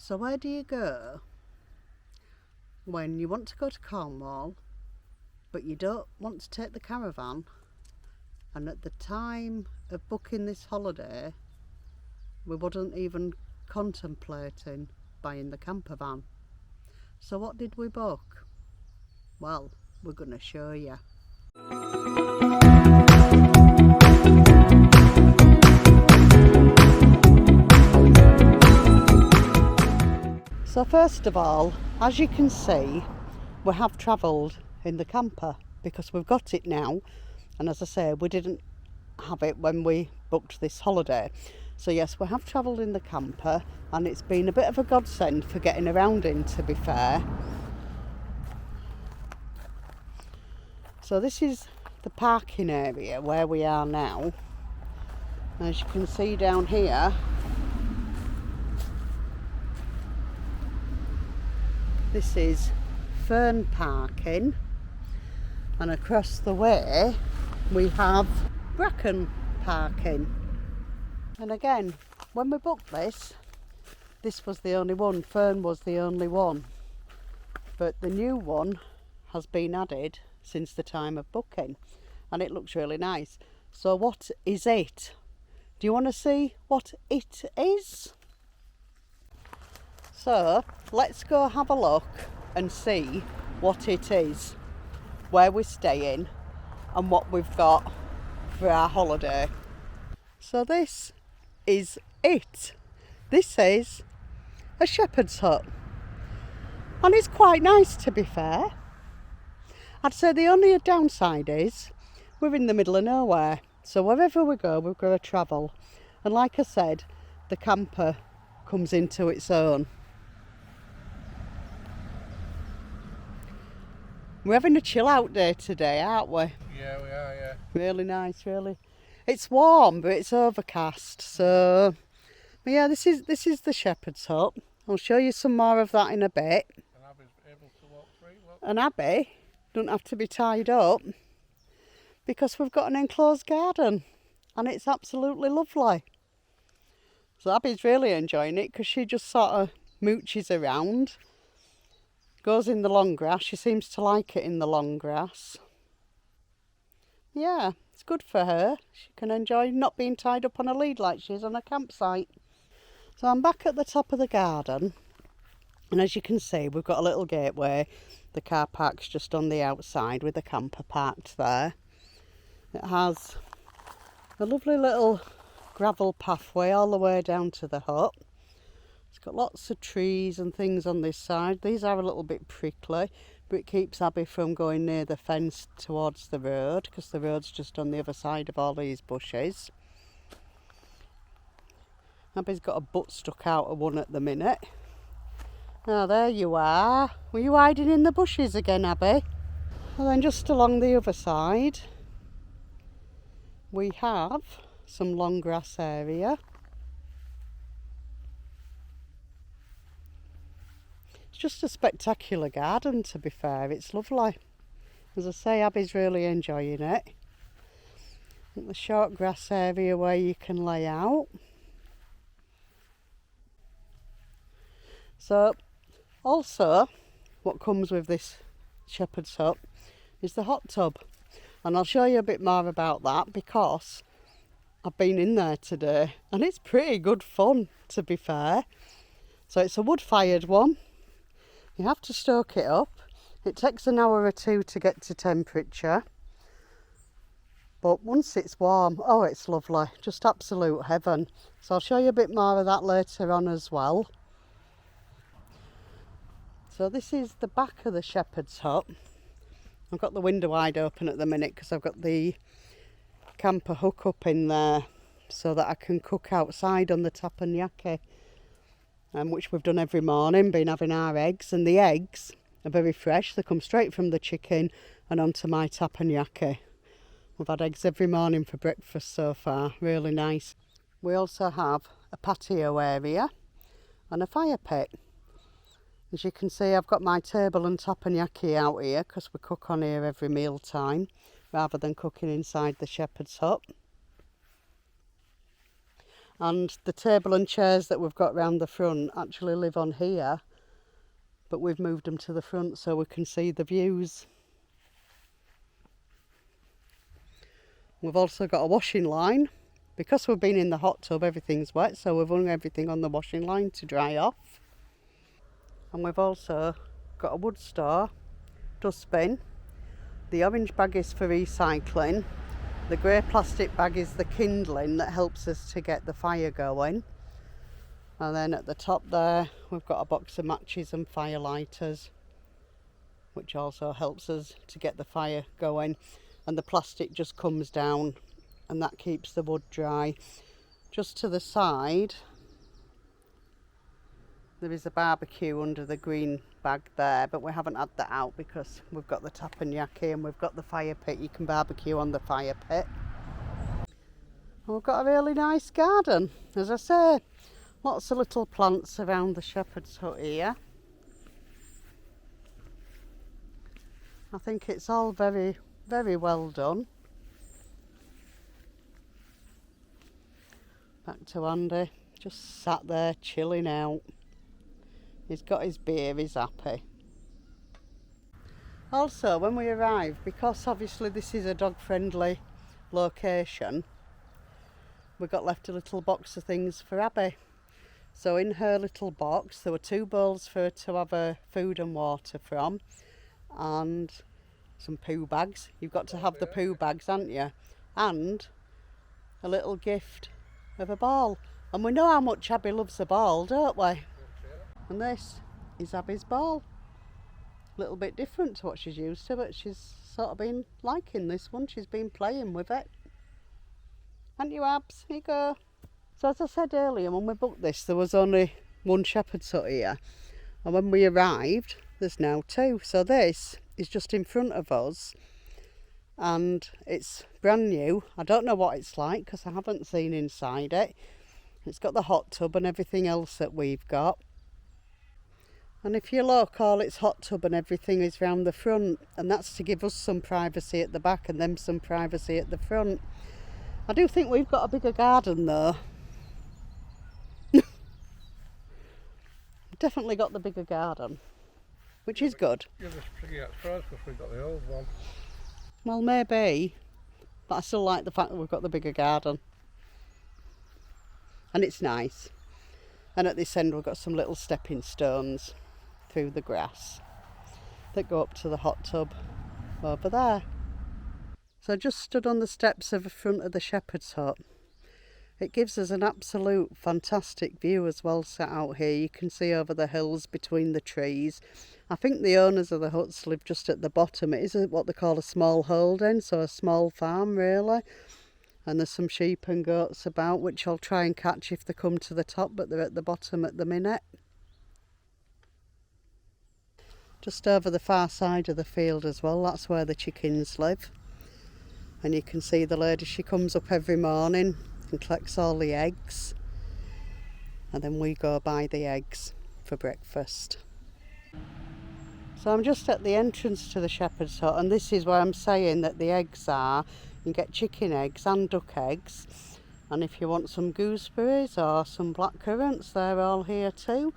So where do you go when you want to go to Cornwall but you don't want to take the caravan, and at the time of booking this holiday we wasn't even contemplating buying the campervan? So what did we book? Well, we're going to show you. So first of all, as you can see, we have travelled in the camper because we've got it now, and as I say, we didn't have it when we booked this holiday. So yes, we have travelled in the camper, and it's been a bit of a godsend for getting around in, to be fair. So this is the parking area where we are now. As you can see down here, this is Fern parking, and across the way we have Bracken parking. And again, when we booked this was the only one, Fern was the only one, but the new one has been added since the time of booking, and it looks really nice. So what is it? Do you want to see what it is? So let's go have a look and see what it is, where we're staying and what we've got for our holiday. So this is it. This is a shepherd's hut, and it's quite nice, to be fair. I'd say the only downside is we're in the middle of nowhere, so wherever we go we've got to travel, and like I said, the camper comes into its own. We're having a chill out day today, aren't we? Yeah, we are, yeah. Really nice, really. It's warm, but it's overcast. So, but yeah, this is the shepherd's hut. I'll show you some more of that in a bit. And Abby's able to walk free, look. And Abby don't have to be tied up because we've got an enclosed garden, and it's absolutely lovely. So Abby's really enjoying it because she just sort of mooches around. Goes in the long grass. She seems to like it in the long grass. Yeah, it's good for her. She can enjoy not being tied up on a lead like she is on a campsite. So I'm back at the top of the garden, and as you can see, we've got a little gateway. The car park's just on the outside with the camper parked there. It has a lovely little gravel pathway all the way down to the hut. It's got lots of trees and things on this side. These are a little bit prickly, but it keeps Abby from going near the fence towards the road, because the road's just on the other side of all these bushes. Abby's got a butt stuck out of one at the minute. Oh, there you are. Were you hiding in the bushes again, Abby? And then just along the other side, we have some long grass area. Just a spectacular garden, to be fair. It's lovely. As I say, Abby's really enjoying it. The short grass area where you can lay out. So also what comes with this shepherd's hut is the hot tub, and I'll show you a bit more about that because I've been in there today and it's pretty good fun, to be fair. So it's a wood-fired one. You have to stoke it up. It takes an hour or two to get to temperature. But once it's warm, oh, it's lovely. Just absolute heaven. So I'll show you a bit more of that later on as well. So this is the back of the shepherd's hut. I've got the window wide open at the minute because I've got the camper hook up in there so that I can cook outside on the teppanyaki. Which we've done every morning, been having our eggs, and the eggs are very fresh. They come straight from the chicken and onto my teppanyaki. We've had eggs every morning for breakfast so far, really nice. We also have a patio area and a fire pit. As you can see, I've got my table and teppanyaki out here because we cook on here every meal time rather than cooking inside the shepherd's hut. And the table and chairs that we've got round the front actually live on here, but we've moved them to the front so we can see the views. We've also got a washing line. Because we've been in the hot tub, everything's wet, so we've hung everything on the washing line to dry off. And we've also got a wood store, dustbin. The orange bag is for recycling. The grey plastic bag is the kindling that helps us to get the fire going. And then at the top there, we've got a box of matches and fire lighters, which also helps us to get the fire going. And the plastic just comes down and that keeps the wood dry. Just to the side, there is a barbecue under the green bag there, but we haven't had that out because we've got the teppanyaki and we've got the fire pit. You can barbecue on the fire pit. And we've got a really nice garden. As I say, lots of little plants around the shepherd's hut here. I think it's all very, very well done. Back to Andy, just sat there chilling out. He's got his beer, he's happy. Also, when we arrived, because obviously this is a dog-friendly location, we got left a little box of things for Abby. So in her little box, there were 2 bowls for her to have her food and water from, and some poo bags. You've got to have the poo bags, haven't you? And a little gift of a ball. And we know how much Abby loves a ball, don't we? And this is Abby's ball. A little bit different to what she's used to, but she's sort of been liking this one. She's been playing with it. Haven't you, Abs? Here you go. So as I said earlier, when we booked this, there was only one shepherd's hut here. And when we arrived, there's now 2. So this is just in front of us. And it's brand new. I don't know what it's like because I haven't seen inside it. It's got the hot tub and everything else that we've got. And if you look, all its hot tub and everything is round the front, and that's to give us some privacy at the back and them some privacy at the front. I do think we've got a bigger garden though. Definitely got the bigger garden, which is good. You're just pretty surprised because we've got the old one. Well, maybe, but I still like the fact that we've got the bigger garden. And it's nice. And at this end we've got some little stepping stones through the grass that go up to the hot tub over there. So I just stood on the steps of the front of the shepherd's hut. It gives us an absolute fantastic view as well set out here. You can see over the hills between the trees. I think the owners of the huts live just at the bottom. It is what they call a small holding, so a small farm really. And there's some sheep and goats about, which I'll try and catch if they come to the top, but they're at the bottom at the minute. Just over the far side of the field as well, that's where the chickens live. And you can see the lady, she comes up every morning and collects all the eggs. And then we go buy the eggs for breakfast. So I'm just at the entrance to the shepherd's hut, and this is where I'm saying that the eggs are. You can get chicken eggs and duck eggs, and if you want some gooseberries or some black currants, they're all here too.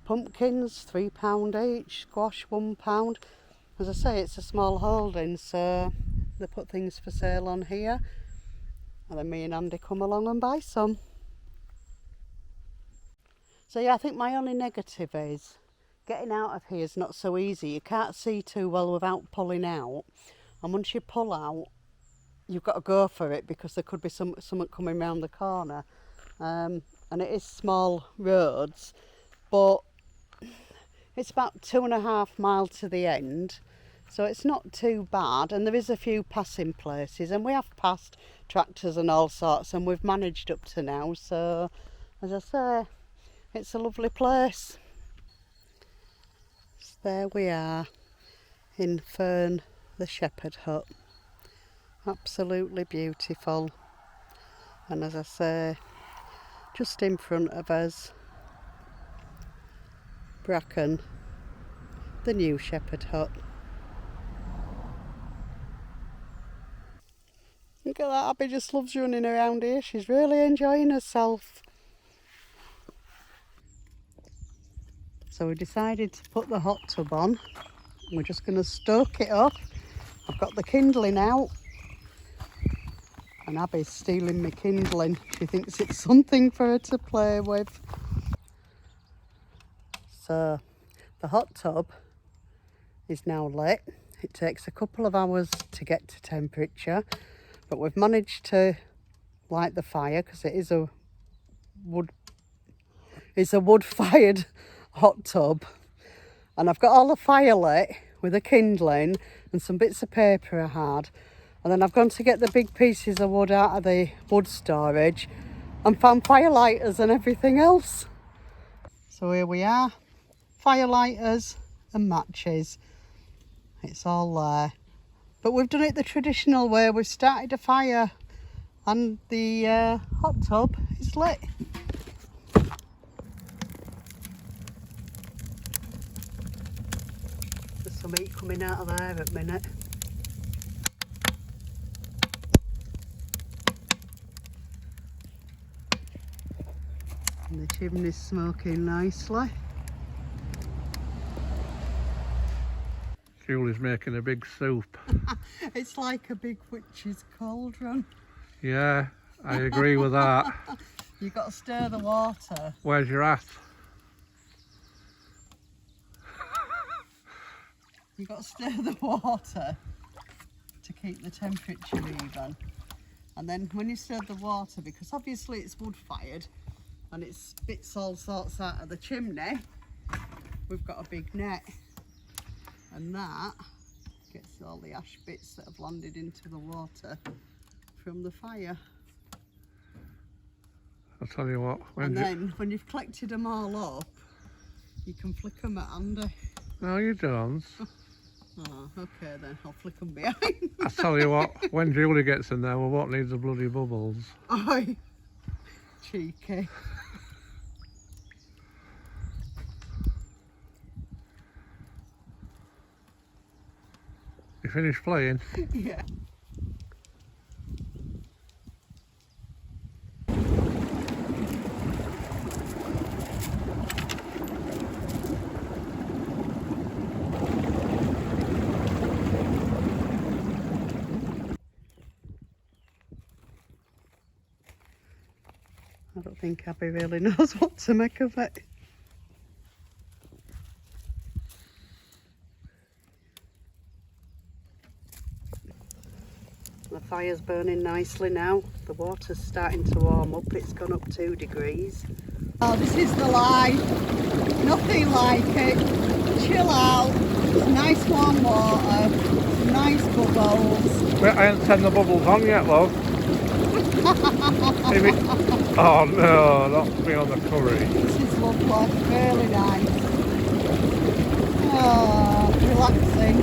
Pumpkins, £3 each, squash £1. As I say, it's a small holding, so they put things for sale on here, and then me and Andy come along and buy some. So yeah, I think my only negative is getting out of here is not so easy. You can't see too well without pulling out, and once you pull out, you've got to go for it because there could be something coming round the corner. And it is small roads, but it's about 2.5 miles to the end, so it's not too bad. And there is a few passing places, and we have passed tractors and all sorts, and we've managed up to now. So, as I say, it's a lovely place. So there we are in Fern, the shepherd hut. Absolutely beautiful. And as I say, just in front of us, Bracken, the new shepherd hut. Look at that, Abby just loves running around here. She's really enjoying herself. So we decided to put the hot tub on. We're just going to stoke it up. I've got the kindling out. And Abby's stealing my kindling. She thinks it's something for her to play with. So the hot tub is now lit. It takes a couple of hours to get to temperature, but we've managed to light the fire because it is a wood-fired hot tub. And I've got all the fire lit with a kindling and some bits of paper I had. And then I've gone to get the big pieces of wood out of the wood storage and found fire lighters and everything else. So here we are, fire lighters and matches. It's all there. But we've done it the traditional way. We've started a fire and the hot tub is lit. There's some heat coming out of there at a minute. And the chimney's smoking nicely. Julie's making a big soup. It's like a big witch's cauldron. Yeah, I agree with that. You've got to stir the water. Where's your hat? You've got to stir the water to keep the temperature even. And then when you stir the water, because obviously it's wood fired and it spits all sorts out of the chimney, we've got a big net. And that gets all the ash bits that have landed into the water from the fire. I'll tell you what. Then when you've collected them all up, you can flick them at Andy. No, you don't. Oh, okay then, I'll flick them behind. I'll tell you what, when Julie gets in there, we won't need the bloody bubbles. Aye, cheeky. You finished playing? Yeah. I don't think Abby really knows what to make of it. The fire's burning nicely now. The water's starting to warm up. It's gone up 2 degrees. Oh, this is the life. Nothing like it. Chill out. Nice warm water. Nice bubbles. Wait, I haven't turned the bubbles on yet, love. Oh no, not me on the curry. This is lovely. Really nice. Oh, relaxing.